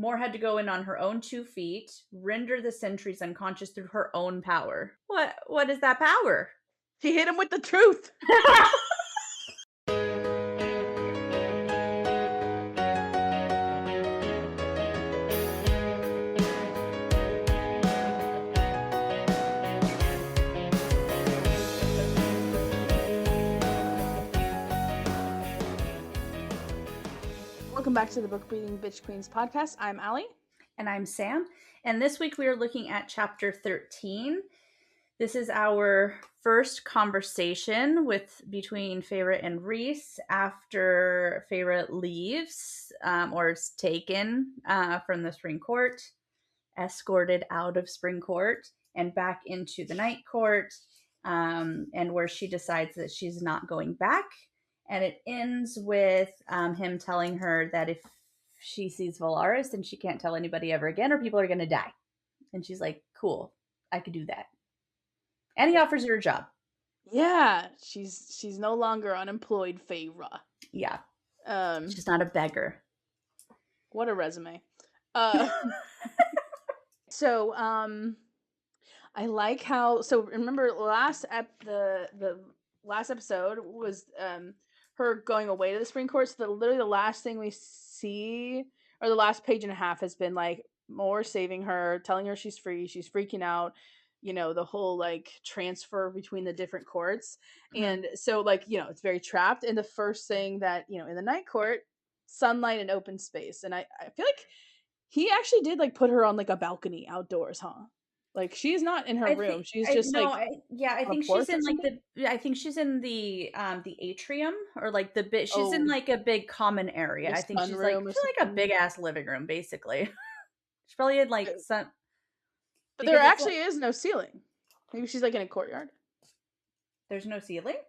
Moore had to go in on her own 2 feet, render the sentries unconscious through her own power. What is that power? He hit him with the truth. Welcome back to the Book Reading Bitch Queens podcast. I'm Allie. And I'm Sam. And this week we are looking at chapter 13. This is our first conversation between Feyre and Rhys after Feyre leaves or is taken from the Spring Court, escorted out of Spring Court and back into the Night Court, and where she decides that she's not going back. And it ends with him telling her that if she sees Valaris, then she can't tell anybody ever again or people are going to die. And she's like, cool, I could do that. And he offers her a job. Yeah, she's no longer unemployed, Feyre. Yeah. She's not a beggar. What a resume. So, I like how, so remember the last episode was her going away to the Spring Court. So literally the last thing we see, or the last page and a half, has been like Moore saving her, telling her she's free, she's freaking out, you know, the whole like transfer between the different courts. Mm-hmm. And so like, you know, it's very trapped. And the first thing that, you know, in the Night Court, sunlight and open space. And I feel like he actually did like put her on like a balcony outdoors, huh? Like she's not in her room. She's just I think she's in like I think she's in the atrium, or like the bit. She's in like a big common area. I think she's like a big ass living room, basically. She probably had like some. But there actually is no ceiling. Maybe she's like in a courtyard. There's no ceiling?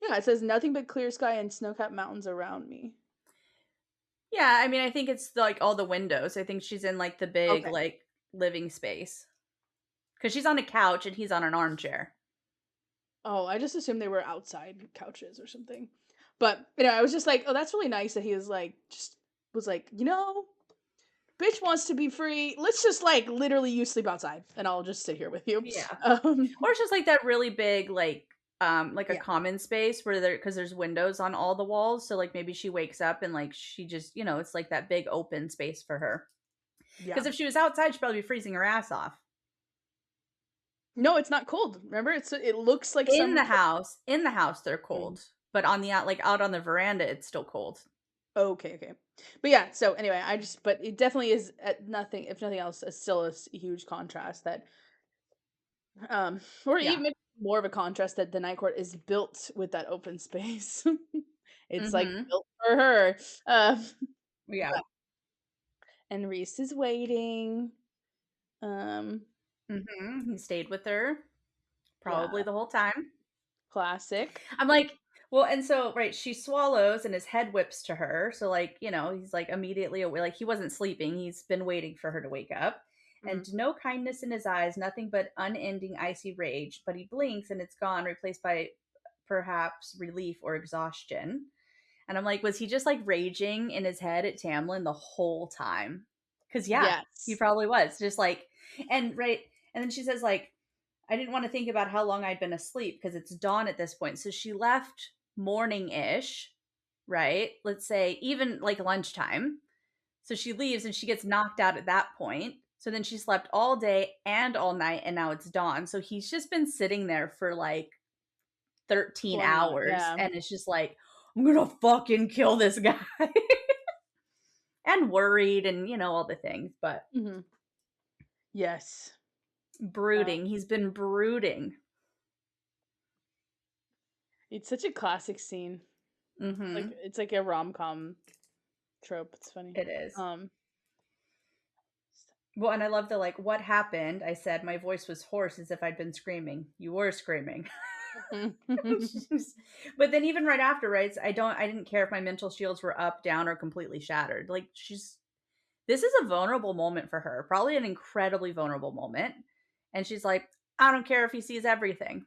Yeah, it says nothing but clear sky and snow-capped mountains around me. Yeah, I mean, I think it's like all the windows. I think she's in like the big like living space. Because she's on a couch and he's on an armchair. Oh, I just assumed they were outside couches or something. But, you know, I was just like, oh, that's really nice that he was like, you know, bitch wants to be free. Let's just like literally you sleep outside and I'll just sit here with you. Yeah. Or it's just like that really big like a common space where because there's windows on all the walls. So like maybe she wakes up and like she just, you know, it's like that big open space for her. Because if she was outside, she'd probably be freezing her ass off. No, it's not cold. Remember, it looks like in the house they're cold, but on the out on the veranda it's still cold. Okay. But yeah, so anyway, but it definitely is if nothing else, it's still a huge contrast that even more of a contrast that the Night Court is built with that open space. It's like built for her. Yeah. And Rhys is waiting. He stayed with her probably the whole time. Classic. I'm like, well, and so she swallows and his head whips to her. So like, you know, he's like immediately away. Like he wasn't sleeping. He's been waiting for her to wake up. And no kindness in his eyes, nothing but unending icy rage. But he blinks and it's gone, replaced by perhaps relief or exhaustion. And I'm like, was he just like raging in his head at Tamlin the whole time? Because he probably was. Just like, and then she says like, I didn't want to think about how long I'd been asleep because it's dawn at this point. So she left morning-ish, right? Let's say even like lunchtime. So she leaves and she gets knocked out at that point. So then she slept all day and all night and now it's dawn. So he's just been sitting there for like 13 hours and it's just like, I'm going to fucking kill this guy. And worried and, you know, all the things, but yes. Brooding. He's been brooding. It's such a classic scene. It's like a rom-com trope. It's funny. It is. Well, and I love the like, what happened? I said my voice was hoarse as if I'd been screaming. You were screaming. But then even right after, right? I didn't care if my mental shields were up, down, or completely shattered. Like this is a vulnerable moment for her. Probably an incredibly vulnerable moment. And she's like, I don't care if he sees everything.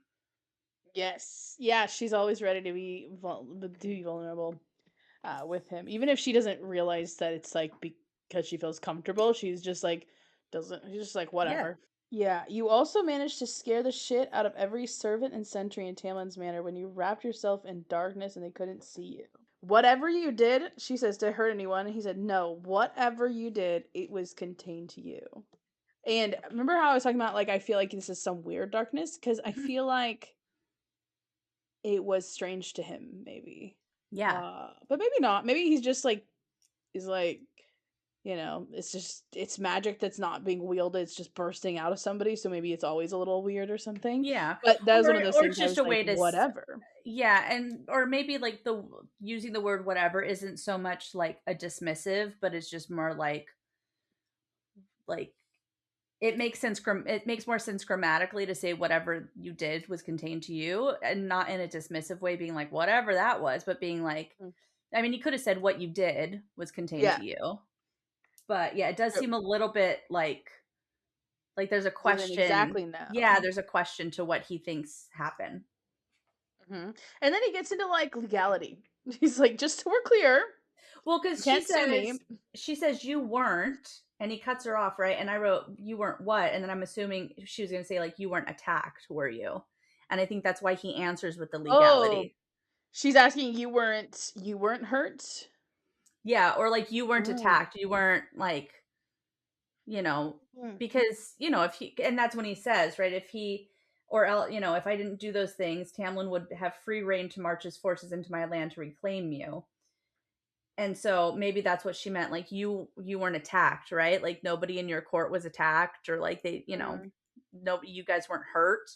Yes. Yeah, she's always ready to be vulnerable with him. Even if she doesn't realize that it's like because she feels comfortable. She's just like she's just like Yeah. whatever. Yeah, you also managed to scare the shit out of every servant and sentry in Tamlin's manor when you wrapped yourself in darkness and they couldn't see you. Whatever you did, she says, to hurt anyone, and he said, no, whatever you did, it was contained to you. And remember how I was talking about, like, I feel like this is some weird darkness? Because I Mhm. feel like it was strange to him, maybe. Yeah. But maybe not. Maybe he's just like, he's like, it's just, it's magic that's not being wielded. It's just bursting out of somebody. So maybe it's always a little weird or something. Yeah. But that was one of those Or things it's I just was a like, way to whatever. yeah, and or maybe like the using the word whatever isn't so much like a dismissive, but it's just more like it makes sense it makes more sense grammatically to say whatever you did was contained to you and not in a dismissive way being like whatever that was, but being like Mm. I mean, you could have said what you did was contained Yeah. to you. But yeah, it does True. seem a little bit like there's a Doesn't question. exactly Yeah, know. there's a question to what he thinks happened. And then he gets into like legality. He's like, just so we're clear, Well, you because can't sue me. she says you weren't, and he cuts her off, right? And I wrote you weren't what, and then I'm assuming she was going to say like you weren't attacked, were you? And I think that's why he answers with the Oh, legality. she's asking, you weren't hurt? Yeah, or like you weren't Oh. attacked, you weren't like you know Hmm. because if he and that's when he says right if he if I didn't do those things, Tamlin would have free reign to march his forces into my land to reclaim you. And so maybe that's what she meant, like you weren't attacked, right? Like nobody in your court was attacked or like they, Mm. nobody you guys weren't hurt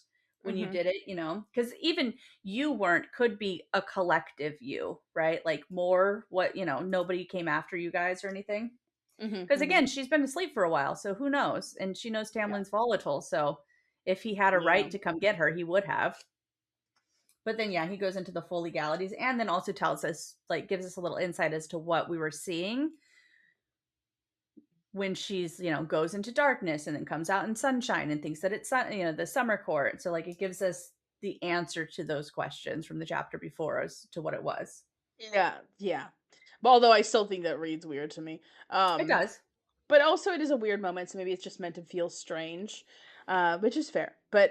when you Mhm. did it, cuz even you weren't could be a collective you, right? Like more what, nobody came after you guys or anything. Mhm. Cuz Mhm. again, she's been asleep for a while, so who knows? And she knows Yeah. Tamlin's volatile, so if he had a Yeah. right to come get her, he would have. But then, yeah, he goes into the full legalities and then also tells us, like, gives us a little insight as to what we were seeing when she's, goes into darkness and then comes out in sunshine and thinks that it's, the summer court. So, like, it gives us the answer to those questions from the chapter before as to what it was. Yeah. Yeah. But although I still think that reads weird to me. It Um, does. but also it is a weird moment, so maybe it's just meant to feel strange, which is fair. But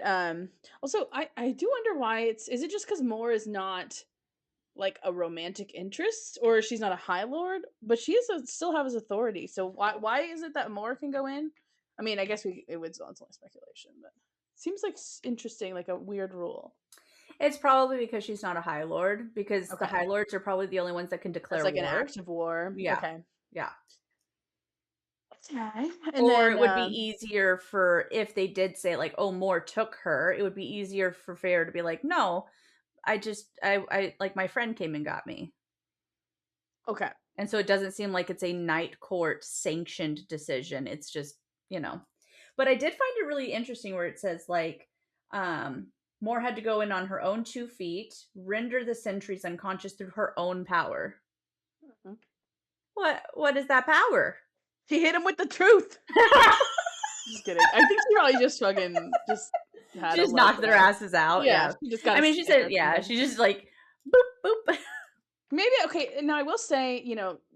also I do wonder why it's is it just because Moore is not like a romantic interest, or she's not a high lord, but she is still has authority. So why is it that Moore can go in? I mean, I guess it's only speculation, but seems like interesting, like a weird rule. It's probably because she's not a High Lord, because the Okay, High Lords are probably the only ones that can that's declare like an war. act of war. Yeah. Okay, Yeah. okay, and Or then it would be easier for if they did say like, "Oh, Moore took her," it would be easier for Feyre to be like, "No, I like my friend came and got me." okay, And so it doesn't seem like it's a night court sanctioned decision. It's just, you know. But I did find it really interesting where it says like Moore had to go in on her own 2 feet, render the sentries unconscious through her own power. mhm. What is that power? She hit him with the truth. Just kidding. I think she probably just fucking just She had a just love knocked their that. asses out. Yeah, Yeah. she just got I a mean, she said, sticker from yeah, them. she just like boop boop. Maybe okay. Now I will say,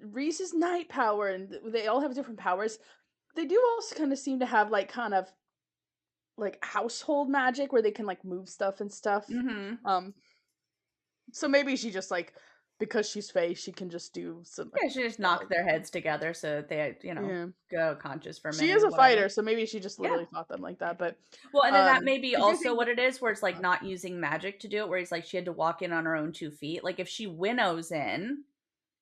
Reese's night power, and they all have different powers. They do also kind of seem to have like kind of like household magic where they can like move stuff and stuff. Mhm. Um, so maybe she just like because she's Fae, she can just do some Yeah, she just stuff knocked like their that. heads together so they, Yeah, go conscious for a she minute is or a whatever. fighter, so maybe she just Yeah. literally fought them like that. But Well, and then that may be I do also think what it is, where it's like not using magic to do it, where he's like she had to walk in on her own 2 feet. Like if she winnows in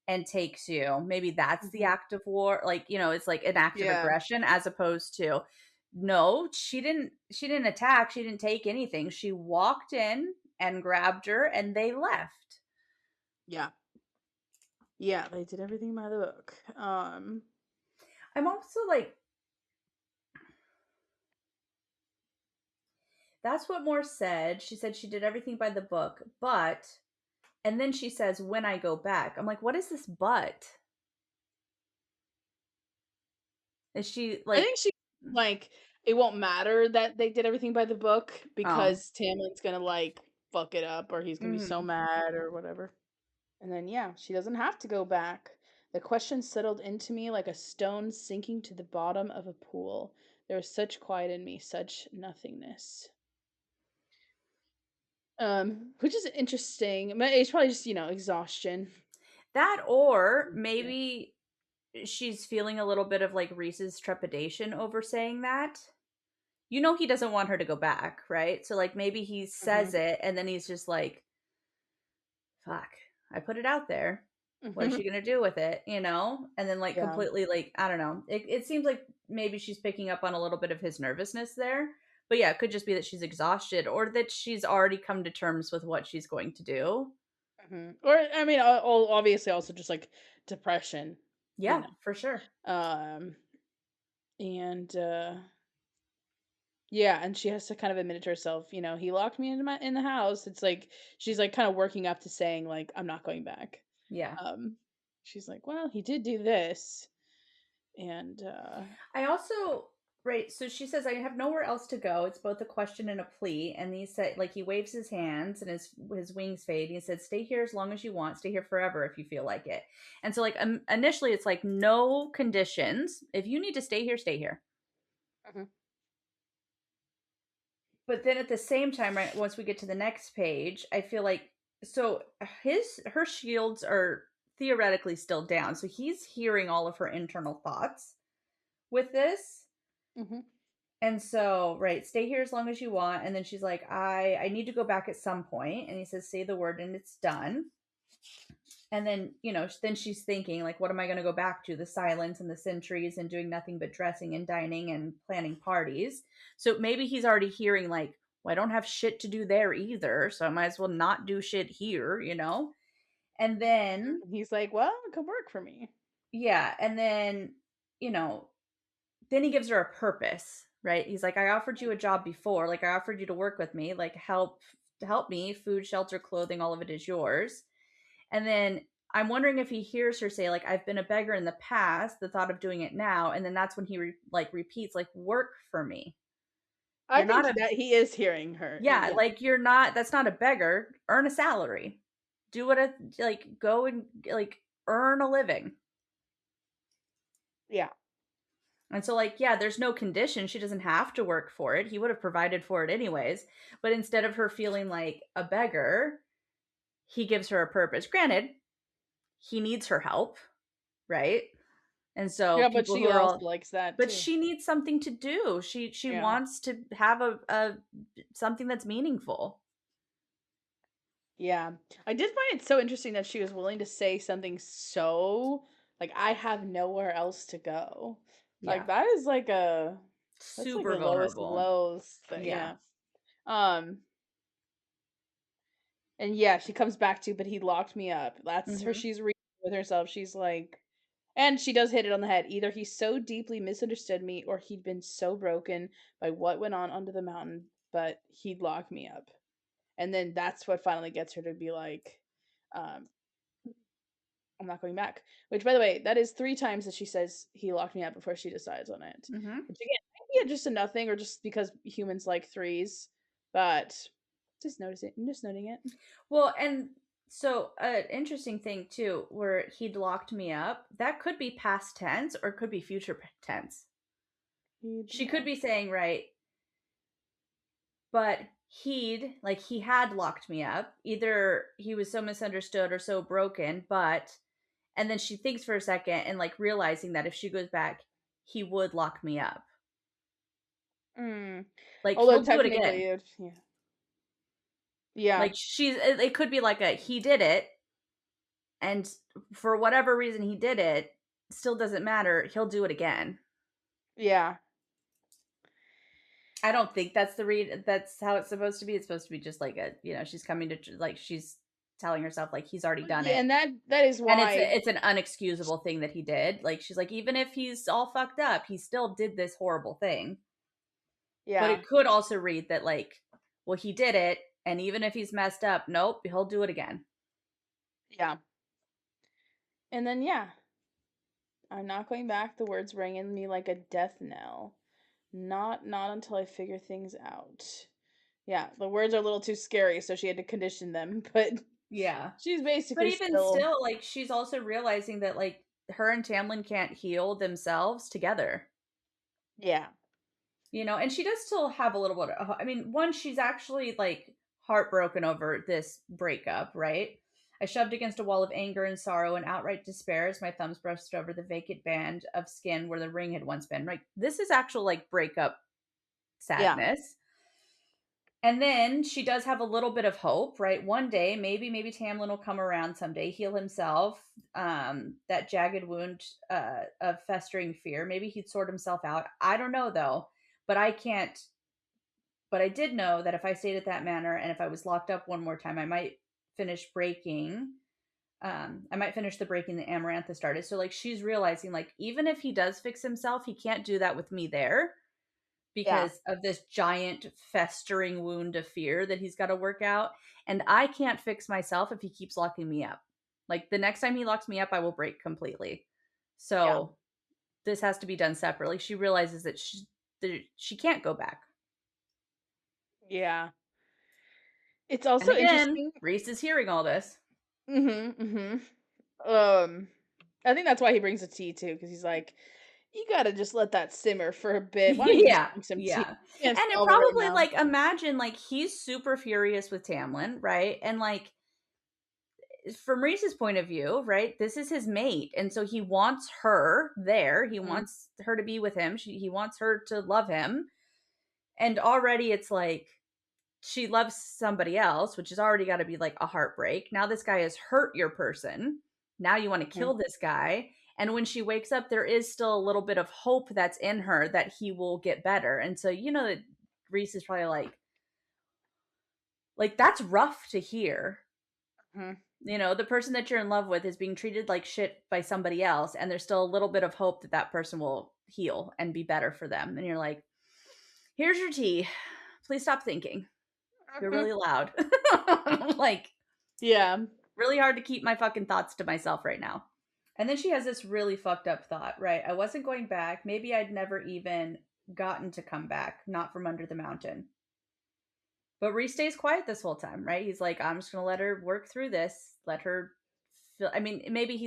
and takes you, maybe that's the Mhm. act of war. Like, it's like an act of Yeah, aggression as opposed to no, she didn't attack, she didn't take anything. She walked in and grabbed her and they left. yeah, yeah. They did everything by the book. I'm also like that's what Moore said. She said she did everything by the book, but and then she says when I go back. I'm like, what is this but? Is she I like think she like it won't matter that they did everything by the book oh. because Tamlin's gonna like fuck it up or he's gonna be so Mhm. mad or whatever. And then yeah, she doesn't have to go back. The question settled into me like a stone sinking to the bottom of a pool. There was such quiet in me, such nothingness. Which is interesting. But it's probably just, exhaustion. That, or Yeah. maybe she's feeling a little bit of like Reese's trepidation over saying that. You know, he doesn't want her to go back, right? So like maybe he says Mhm. it and then he's just like, fuck, I put it out there. What is she Mhm. gonna do with it? You know? And then like Yeah. completely like, I don't know. It seems like maybe she's picking up on a little bit of his nervousness there. But yeah, it could just be that she's exhausted or that she's already come to terms with what she's going to do. Mhm. Or I mean, obviously also just like depression, you Yeah, know. for sure. Um and yeah, and she has to kind of admit it to herself, he locked me in the house. It's like she's like kind of working up to saying like I'm not going back. Yeah. Um she's like, "Well, he did do this." And I also right, so she says I have nowhere else to go. It's both a question and a plea. And he said like he waves his hands and his wings fade. He said, "Stay here as long as you want. Stay here forever if you feel like it." And so like initially it's like no conditions. If you need to stay here, stay here. Mhm. But then at the same time, right, once we get to the next page, I feel like so his her shields are theoretically still down. So he's hearing all of her internal thoughts with this. Mhm. And so, right, stay here as long as you want. And then she's like, I need to go back at some point. And he says, say the word and it's done. And then, then she's thinking, like, what am I going to go back to? The silence and the sentries and doing nothing but dressing and dining and planning parties. So maybe he's already hearing, like, well, I don't have shit to do there either. So I might as well not do shit here. And then, He's like, "Well, it could work for me." yeah. And then, you know, then he gives her a purpose, right? He's like, I offered you a job before, like I offered you to work with me, like help me, food, shelter, clothing, all of it is yours. And then I'm wondering if he hears her say like I've been a beggar in the past, the thought of doing it now, and then that's when he repeats like work for me. I You're not think a that he is hearing her. yeah, Yeah. like you're not that's not a beggar, earn a salary. Do what a like go and like earn a living. Yeah. And so, like, yeah, there's no condition. She doesn't have to work for it. He would have provided for it anyways. But instead of her feeling like a beggar, he gives her a purpose. Granted, he needs her help, right? And so Yeah, but people who she are also all, likes that but too. she needs something to do. She Yeah. wants to have a something that's meaningful. Yeah. I did find it so interesting that she was willing to say something so like I have nowhere else to go. Like Yeah, that's like super the lowest of vulnerable. lows, but Yeah. yeah. Um and yeah, she comes back to but he locked me up. That's her Hmm. she's reading with herself. She's like and she does hit it on the head. Either he so deeply misunderstood me or he'd been so broken by what went on under the mountain, but he'd lock me up. And then that's what finally gets her to be like, um, I'm not going back. Which, by the way, that is 3 times that she says he locked me up before she decides on it. Hmm. Which again, might be just a nothing or just because humans like threes, but just notice it. I'm just noting it. Well, and so an interesting thing too, where he'd locked me up, that could be past tense or it could be future tense. He'd She could be locked. saying, right, but he had locked me up. Either he was so misunderstood or so broken, but, and then she thinks for a second and like realizing that if she goes back, he would lock me up. Mm. Like Although he'll do it technically, again. yeah. Yeah. Like it could be like a, he did it. And for whatever reason he did it, still doesn't matter. He'll do it again. Yeah. I don't think that's the read. That's how it's supposed to be. It's supposed to be just like a, she's coming to like she's telling herself like he's already done Yeah, it, and that is and it's why. it's an unexcusable thing that he did. Like she's like even if he's all fucked up, he still did this horrible thing. But Yeah. it could also read that like, well, he did it, and even if he's messed up, nope, he'll do it again. Yeah. And then yeah, I'm not going back. The words rang in me like a death knell. Not until I figure things out. Yeah, the words are a little too scary, so she had to condition them, but Yeah. she's But basically even still still, like she's also realizing that like her and Tamlin can't heal themselves together. Yeah. And she does still have a little bit of, I mean, one, she's actually like heartbroken over this breakup, right? I shoved against a wall of anger and sorrow and outright despair as my thumbs brushed over the vacant band of skin where the ring had once been. Like, this is actual like breakup Yeah. sadness. And then she does have a little bit of hope, right? One day, maybe Tamlin will come around someday, heal himself, that jagged wound of festering fear. Maybe he'd sort himself out. I don't know though, but I can't. But I did know that if I stayed at that manor and if I was locked up one more time, I might finish breaking. I might finish the breaking the Amarantha started. So like she's realizing like even if he does fix himself, he can't do that with me there Yeah. because of this giant festering wound of fear that he's got to work out. And I can't fix myself if he keeps locking me up. Like the next time he locks me up, I will break completely. Yeah. So this has to be done separately. She realizes that she can't go back. Yeah. It's also And again, interesting. Rhys is hearing all this. Mm-hmm. Mm-hmm. I think that's why he brings the tea too, because he's like, you gotta just let that simmer for a bit. Why don't you just Yeah, drink some tea? yeah. You can't And it solve it right probably now. like imagine like he's super furious with Tamlin, right? And like from Reese's point of view, right? This is his mate, and so he wants her there. He Mm, wants her to be with him. He wants her to love him. And already it's like she loves somebody else, which has already got to be like a heartbreak. Now this guy has hurt your person. Now you want to mm, kill this guy. And when she wakes up, there is still a little bit of hope that's in her that he will get better. And so that Rhys is probably like that's rough to hear. mm. The person that you're in love with is being treated like shit by somebody else, and there's still a little bit of hope that that person will heal and be better for them. And you're like, here's your tea. Please stop thinking. You're really loud. Like, Yeah. really hard to keep my fucking thoughts to myself right now. And then she has this really fucked up thought, right? I wasn't going back. Maybe I'd never even gotten to come back, not from under the mountain. But Rhys stays quiet this whole time, right? He's like, I'm just gonna let her work through this, let her feel. I mean, maybe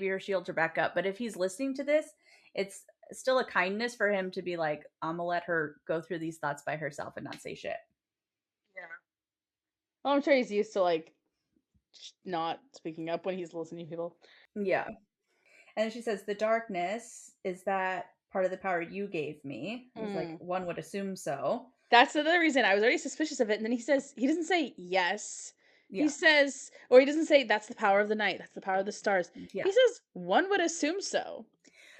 her shields are back up, but if he's listening to this, it's still a kindness for him to be like, I'm gonna let her go through these thoughts by herself and not say shit. Yeah. Well, I'm sure he's used to like not speaking up when he's listening to people. Yeah. And she says, the darkness is that part of the power you gave me. He's like, Mm. one would assume so. That's another reason I was already suspicious of it. And then he doesn't say yes. He Yeah. says, or he doesn't say that's the power of the night, that's the power of the stars. Yeah. He says, one would assume so.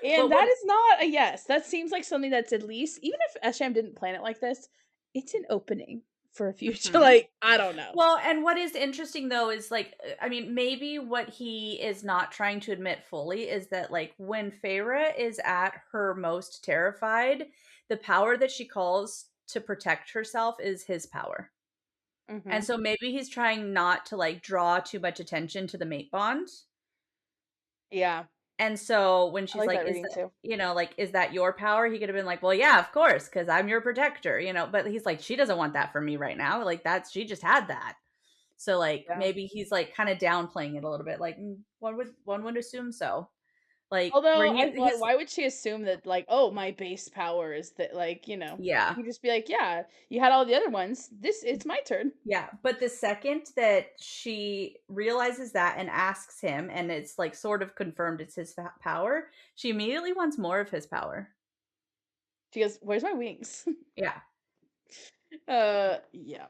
And But that what is not a yes. That seems like something that's at least, even if Esham didn't plan it like this, it's an opening for a future. Mhm. Like, I don't know. Well, and what is interesting though is like, I mean, maybe what he is not trying to admit fully is that like when Feyre is at her most terrified, the power that she calls to protect herself is his power. And Hmm. so maybe he's trying not to like draw too much attention to the mate bond. Yeah. And so when I she's like like, that reading too. like, is that your power? He could have been like, well, yeah, of course, because I'm your protector. But he's like, she doesn't want that from me right now. Like, she just had that. So, like, Yeah. maybe he's like kind of downplaying it a little bit. Like, one would assume so. Like, where Although, he's, why would she assume that, like, oh, my base power is that, like, yeah. you just be like, yeah, you had all the other ones. It's my turn. Yeah, but the second that she realizes that and asks him, and it's like sort of confirmed it's his power, she immediately wants more of his power. She goes, "Where's my wings?" Yeah, Yeah.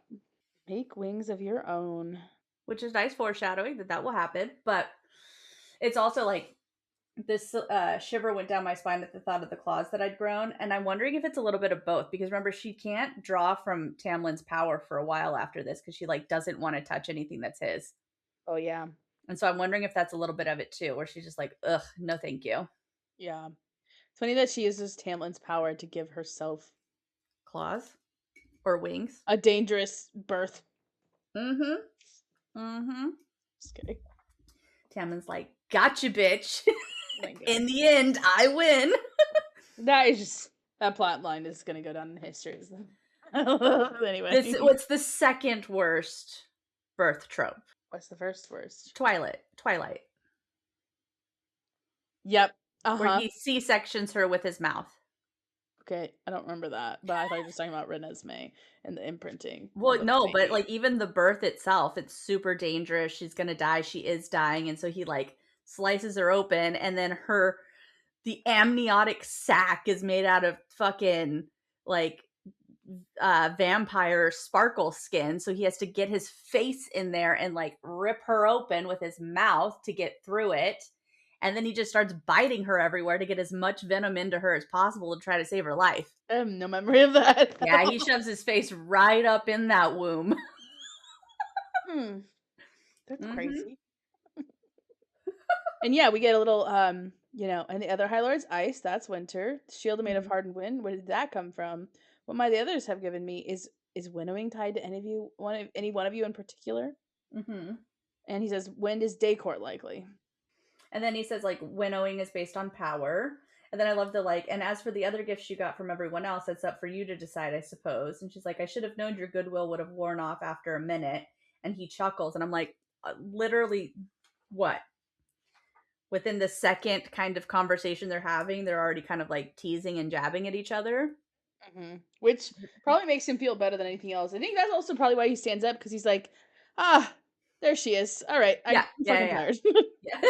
Make wings of your own. which is nice foreshadowing that will happen. But it's also like this shiver went down my spine at the thought of the claws that I'd grown, and I'm wondering if it's a little bit of both because remember she can't draw from Tamlin's power for a while after this because she like doesn't want to touch anything that's his. Oh yeah, And so I'm wondering if that's a little bit of it too, where she's just like, ugh, no, thank you. yeah. It's funny that she uses Tamlin's power to give herself Claws or wings. a dangerous birth. Mm-hmm. Mm-hmm. Just kidding. Tamlin's like, gotcha, bitch. Oh my god. In the end, I win. That is just that plot line is gonna go down in history. Anyway, What's the second worst birth trope? what's the first worst? Twilight. Yep. where Uh-huh. he C-sections her with his mouth. Okay, I don't remember that, but I thought you were just talking about Renesmee and the imprinting of Well, the no, but, baby. like, even the birth itself, it's super dangerous, she's gonna die, she is dying, and so he, like, slices her open, and then the amniotic sac is made out of fucking, like, vampire sparkle skin, so he has to get his face in there and, like, rip her open with his mouth to get through it, and then he just starts biting her everywhere to get as much venom into her as possible to try to save her life. I have no memory of that at Yeah, he all. shoves his face right up in that womb. Hmm, that's Mhm, crazy. And yeah, we get a little, and the other High Lords, ice, that's winter. Shield made of mhm, hardened wind, where did that come from? What might the others have given me? Is winnowing tied to any one of you in particular? mhm. And he says, wind is day court likely. And then he says, like, winnowing is based on power. And then I love the, like, and as for the other gifts you got from everyone else, that's up for you to decide, I suppose. And she's like, I should have known your goodwill would have worn off after a minute. And he chuckles. And I'm like, literally, what? Within the second kind of conversation they're having, they're already kind of like teasing and jabbing at each other. Which probably makes him feel better than anything else. I think that's also probably why he stands up, because he's like, ah, there she is. All right, I'm Yeah, yeah, fucking yeah, tired. yeah.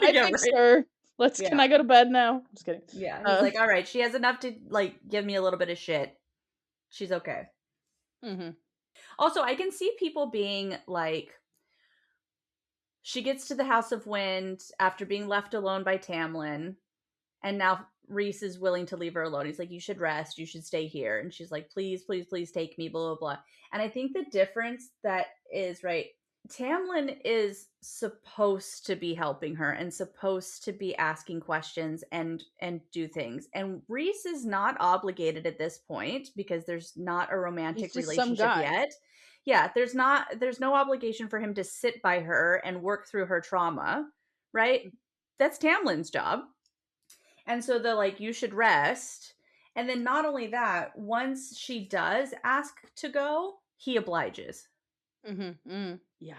I Yeah, fixed right. her. Can Yeah, I go to bed now? Just kidding. yeah. He's Uh, like, all right, she has enough to like give me a little bit of shit. She's okay. mhm. Also, I can see people being like, she gets to the House of Wind after being left alone by Tamlin, and now Rhys is willing to leave her alone. He's like, you should rest, you should stay here. And she's like, please, please, please take me, blah, blah, blah. And I think the difference that is, right, Tamlin is supposed to be helping her and supposed to be asking questions and do things. And Rhys is not obligated at this point because there's not a He's romantic just some relationship guy. yet. Yeah, there's no obligation for him to sit by her and work through her trauma, right? That's Tamlin's job. And so the like, you should rest. And then not only that, once she does ask to go, he obliges. Yeah.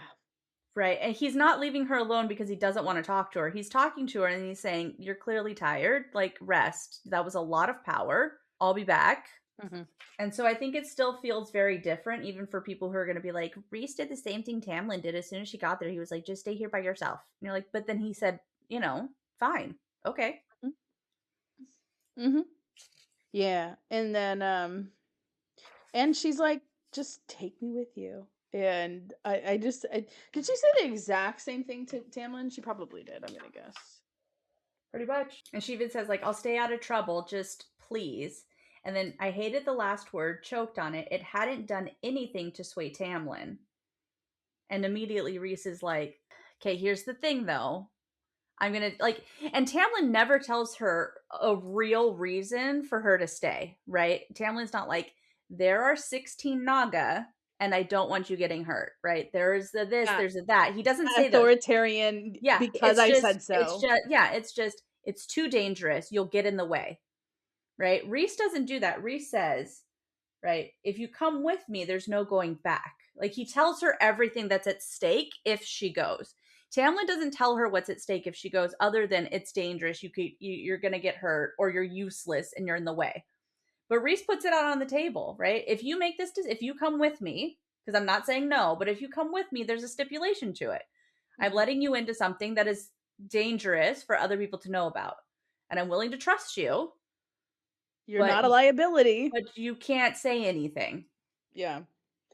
Right. And he's not leaving her alone because he doesn't want to talk to her. He's talking to her and he's saying, you're clearly tired. Like, rest. That was a lot of power. I'll be back. Mhm. And so I think it still feels very different, even for people who are going to be like, Rhys did the same thing Tamlin did as soon as she got there. He was like, just stay here by yourself. And you're like, but then he said, fine. Okay. Mhm. Yeah. And then and she's like, just take me with you. And did she say the exact same thing to Tamlin? She probably did, I'm gonna guess. Pretty much. And she even says, like, I'll stay out of trouble, just please. And then I hated the last word, choked on it. It hadn't done anything to sway Tamlin. And immediately Rhys is like, okay, here's the thing though. I'm gonna like, and Tamlin never tells her a real reason for her to stay, right? Tamlin's not like, there are 16 Naga and I don't want you getting hurt, right? There's the this, Yeah. there's the that. He doesn't say those. Authoritarian Yeah, because I said it's so. just, yeah, it's too dangerous. You'll get in the way, right? Rhys doesn't do that. Rhys says, right, if you come with me, there's no going back. Like he tells her everything that's at stake if she goes. Tamlin doesn't tell her what's at stake if she goes, other than it's dangerous. You're gonna get hurt, or you're useless and you're in the way. But Rhys puts it out on the table, right? If you make this, if you come with me, because I'm not saying no, but if you come with me, there's a stipulation to it. I'm Mhm. letting you into something that is dangerous for other people to know about. And I'm willing to trust you, You're but not a liability. you can't say anything. Yeah.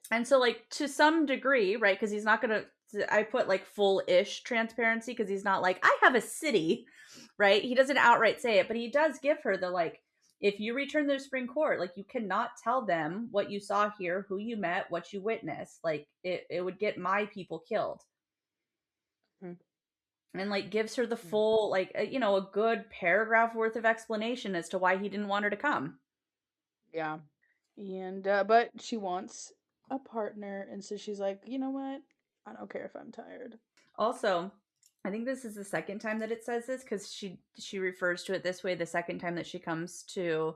And so like to some degree, right? Because he's not going to I put like full-ish transparency because he's not like, I have a city, right? He doesn't outright say it, but he does give her the like, if you return to the Spring Court, like you cannot tell them what you saw here, who you met, what you witnessed. Like it would get my people killed. Mhm. And like gives her the full like a good paragraph worth of explanation as to why he didn't want her to come. Yeah. And but she wants a partner, and so she's like, you know what? I don't care if I'm tired. Also, I think this is the second time that it says this because she refers to it this way the second time that she comes to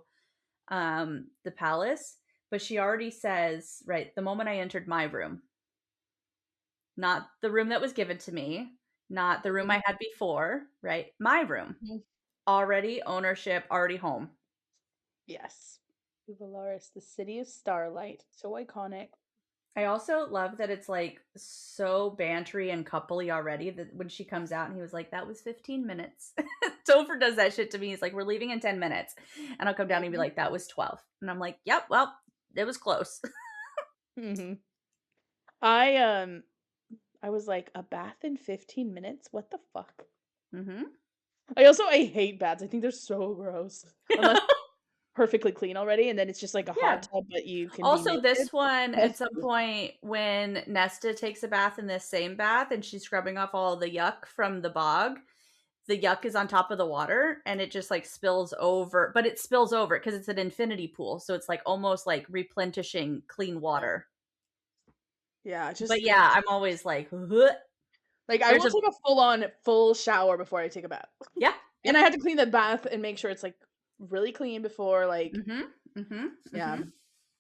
the palace, but she already says, right, the moment I entered my room, not the room that was given to me, not the room Mhm. I had before, right? My room. Mhm. Already ownership, already home. Yes. Uvalaris, the city of starlight. So iconic. I also love that it's like so bantery and coupley already that when she comes out and he was like, that was 15 minutes. Topher does that shit to me. He's like, we're leaving in 10 minutes. And I'll come down and be Mhm. like, that was 12. And I'm like, yep, well, it was close. Mhm. I um I was like a bath in 15 minutes? What the fuck? hmm I hate baths. I think they're so gross. Unless perfectly clean already and then it's just like a hot Yeah. tub but you can be Also, naked. this one, at That's some point, when Nesta takes a bath in this same bath and she's scrubbing off all the yuck from the bog, the yuck is on top of the water and it just like spills over, but it spills over because it's an infinity pool. So it's like almost like replenishing clean Yeah. water. Yeah, But just yeah, I'm always like, "Huh." like I There's will a take a full shower before I take a bath. yeah, And yep. I have to clean the bath and make sure it's like really clean before like Mhm. Mhm. yeah. Mhm.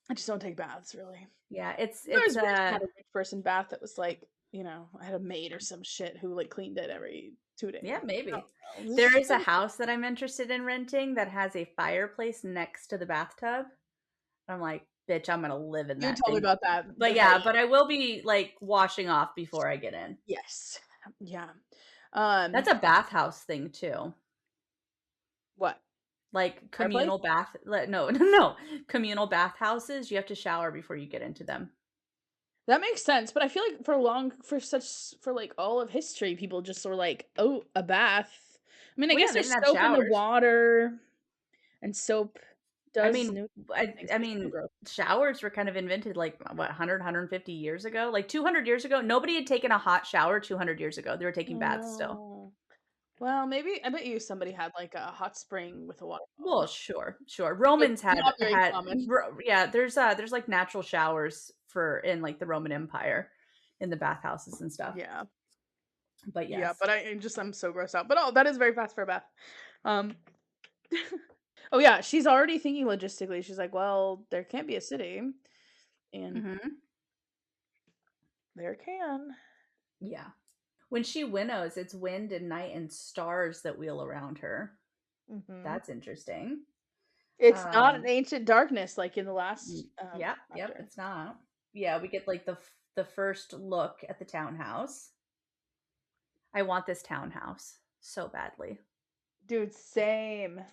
I just don't take baths really. Yeah, it's I it's was rich and had a rich person bath that was like, I had a maid or some shit who like cleaned it every 2 days. yeah, maybe. I don't know. There is a house that I'm interested in renting that has a fireplace next to the bathtub. I'm like, "Bitch, I'm gonna live in You that told me thing." about that. But Okay, yeah, but I will be like washing off before I get in. yes. Yeah. That's Um, a bathhouse thing too. what? Like Fireplace? communal bath no, no, communal bathhouses, you have to shower before you get into them. That makes sense, but I feel like for like all of history, people just were like, "Oh, a bath." I mean, I Well, yeah, guess they there's didn't have soap in the showers. water, and soap I does mean, new I things, I but it's so mean, gross. showers were kind of invented like what 100 years ago? Like 200 years ago, nobody had taken a hot shower 200 years ago. They were taking Oh baths still. no. Well, maybe I bet you somebody had like a hot spring with a Well, waterfall, sure, sure. but Romans not very had common. yeah, there's like natural showers for in like the Roman Empire in the bathhouses and stuff. Yeah, But yeah, yes. but I'm so grossed out. But oh, that is very fast for a bath. Um, oh yeah, she's already thinking logistically. She's like, well, there can't be a city, and Mhm. there can. Yeah. When she winnows, it's wind and night and stars that wheel around her. Hmm. That's interesting. It's not an Um, ancient darkness like in the last yep, yep, chapter. it's not. Yeah, we get like the first look at the townhouse. I want this townhouse so badly. Dude, same.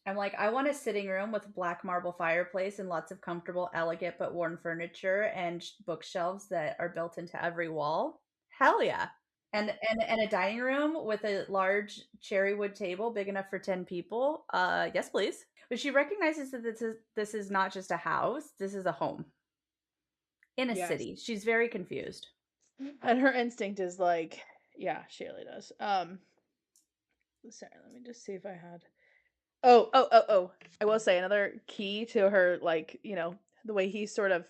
I'm like, I want a sitting room with black marble fireplace and lots of comfortable, elegant but worn furniture and bookshelves that are built into every wall. Hell yeah. And a dining room with a large cherry wood table big enough for 10 people. Yes, please. But she recognizes that this is not just a house, this is a home in a Yes. city. She's very confused. And her instinct is like, yeah, she really does. Sorry, let me just see if I had. Oh. I will say another key to her, like, the way he sort of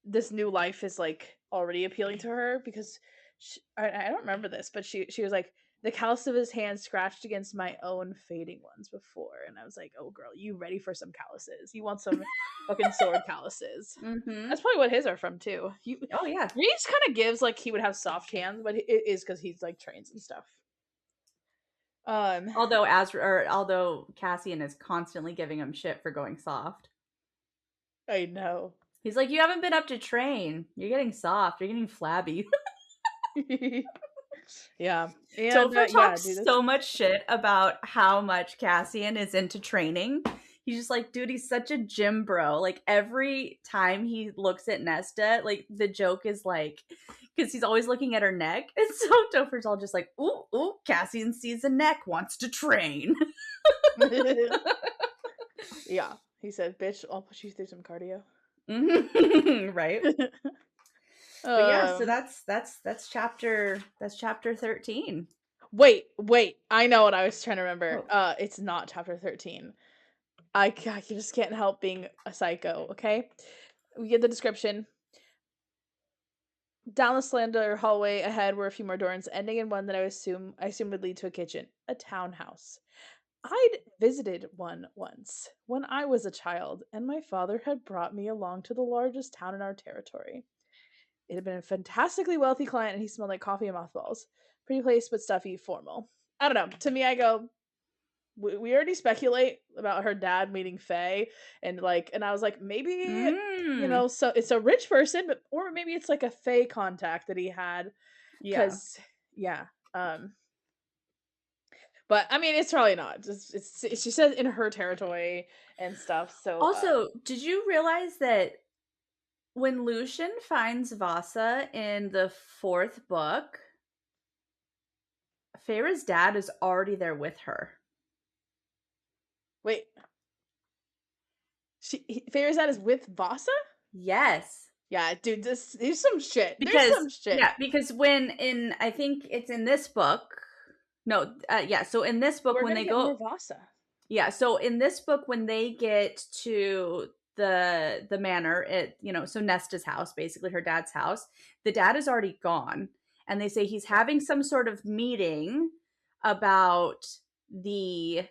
this new life is like already appealing to her because I don't remember this, but she was like the callus of his hand scratched against my own fading ones before, and I was like, oh girl, you ready for some calluses? You want some fucking sword calluses? Mhm. That's probably what his are from too. Oh yeah. Reese kind of gives like he would have soft hands, but it is because he's like trains and stuff. Um, Although Cassian is constantly giving him shit for going soft. I know. He's like, "You haven't been up to train. You're getting soft. You're getting flabby." Yeah, and Topher yeah, dude, talks this so much shit about how much Cassian is into training. He's just like, dude, he's such a gym bro. Like every time he looks at Nesta, like the joke is like, because he's always looking at her neck. And so Topher's all just like, ooh, ooh, Cassian sees a neck, wants to train. yeah, he said, "Bitch, I'll put you through some cardio." Right. But yeah, so um, that's chapter 13. wait, I know what I was trying to remember. Oh. It's not chapter 13. I just can't help being a psycho. Okay, we get the description. Down the slender hallway ahead were a few more doors, ending in one that I assume would lead to a kitchen, a townhouse. I'd visited one once when I was a child, and my father had brought me along to the largest town in our territory. It had been a fantastically wealthy client, and he smelled like coffee and mothballs. Pretty place, but stuffy, formal. I don't know. To me, I go, we already speculate about her dad meeting Faye, and I was like, maybe, Mm. so it's a rich person, but or maybe it's like a Faye contact that he had, Yeah. because yeah, but I mean, it's probably not. Just she says in her territory and stuff. So Also, did you realize that when Lucian finds Vasa in the 4th book, Feyre's dad is already there with her. wait, Feyre's dad is with Vasa? Yes. Yeah, dude, there's some shit. There's Because some shit. yeah, because when in I think it's in this book. No, yeah, so in this book We're when gonna they get go more Vasa. Yeah, so in this book when they get to the manor, so Nesta's house, basically her dad's house, the dad is already gone, and they say he's having some sort of meeting about the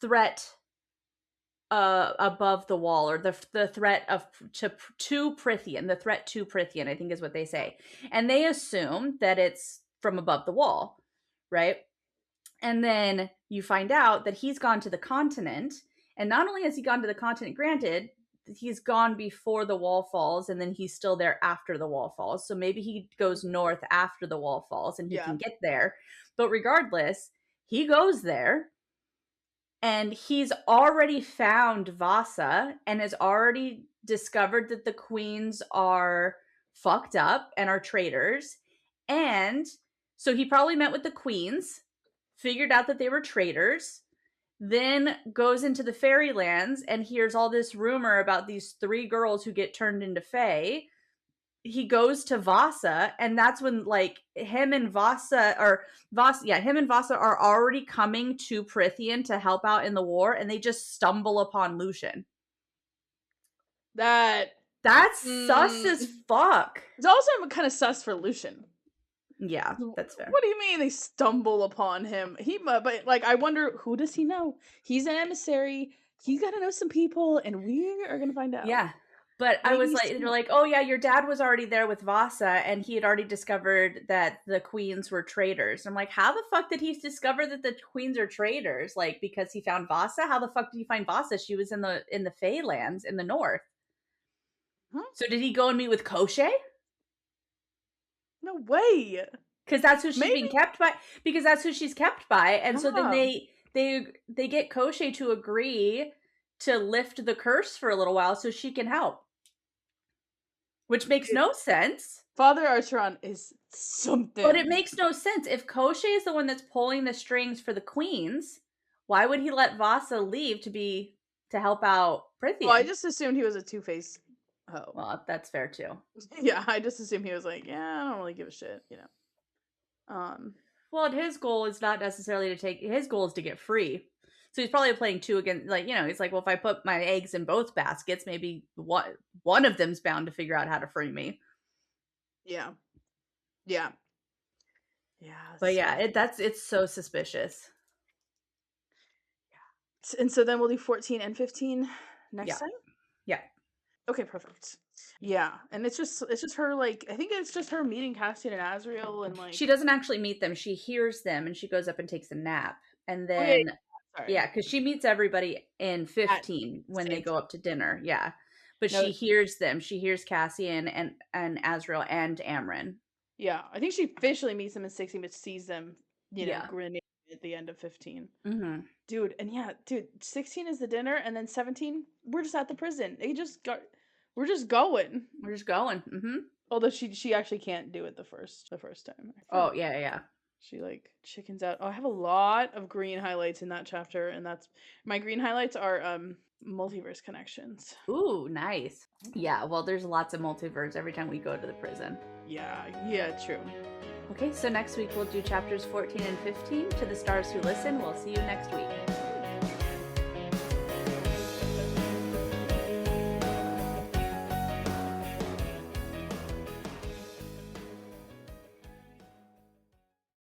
threat above the wall, or the threat to Prithian, the threat to Prithian, I think is what they say. And they assume that it's from above the wall, right? And then you find out that he's gone to the continent, and not only has he gone to the continent, granted, he's gone before the wall falls, and then he's still there after the wall falls. So maybe he goes north after the wall falls and he can get there. But regardless, he goes there, and he's already found Vasa and has already discovered that the queens are fucked up and are traitors. And so he probably met with the queens, figured out that they were traitors, then goes into the fairylands and hears all this rumor about these 3 girls who get turned into fae. He goes to Vasa, and that's when him and Vasa are already coming to Prithian to help out in the war, and they just stumble upon Lucian. That's sus as fuck. It's also kind of sus for Lucian. Yeah, that's fair. What do you mean they stumble upon him? But I wonder, who does he know? He's an emissary. He's got to know some people, and we are gonna find out. Yeah. But I was like, they're like, oh yeah, your dad was already there with Vasa, and he had already discovered that the queens were traitors. I'm like, how the fuck did he discover that the queens are traitors? Like, because he found Vasa? How the fuck did he find Vasa? She was in the Feylands in the north. Huh? So did he go and meet with Koshe? No way. Because that's who she's being kept by. Because that's who she's kept by, and so then they get Koshe to agree to lift the curse for a little while so she can help. Which makes no sense. Father Archeron is something. But it makes no sense. If Koshe is the one that's pulling the strings for the queens, why would he let Vasa leave to help out Prithian? Well, I just assumed he was a two-faced hoe. Well, that's fair too. Yeah, I just assumed he was like, yeah, I don't really give a shit, Well, his goal is not necessarily his goal is to get free. So he's probably playing 2 against, he's like, well, if I put my eggs in both baskets, maybe one of them's bound to figure out how to free me. Yeah. Yeah. Yeah. But yeah, it's so suspicious. Yeah. And so then we'll do 14 and 15 next time? Yeah. Okay, perfect. Yeah, and it's just her, I think it's just her meeting Cassian and Azriel, and she doesn't actually meet them. She hears them and she goes up and takes a nap, and then because she meets everybody in 15 when they go up to dinner. Yeah, but she hears them. She hears Cassian and Azriel and Amren. Yeah, I think she officially meets them in 16, but sees them, grinning at the end of 15. Mm-hmm. Dude, 16 is the dinner, and then 17, we're just at the prison. We're just going. Mm-hmm. Although she actually can't do it the first time. Oh yeah. She chickens out. Oh, I have a lot of green highlights in that chapter, and that's my green highlights are multiverse connections. Ooh, nice. Yeah, well, there's lots of multiverse every time we go to the prison. Yeah, true. Okay, so next week we'll do chapters 14 and 15 to the stars who listen. We'll see you next week.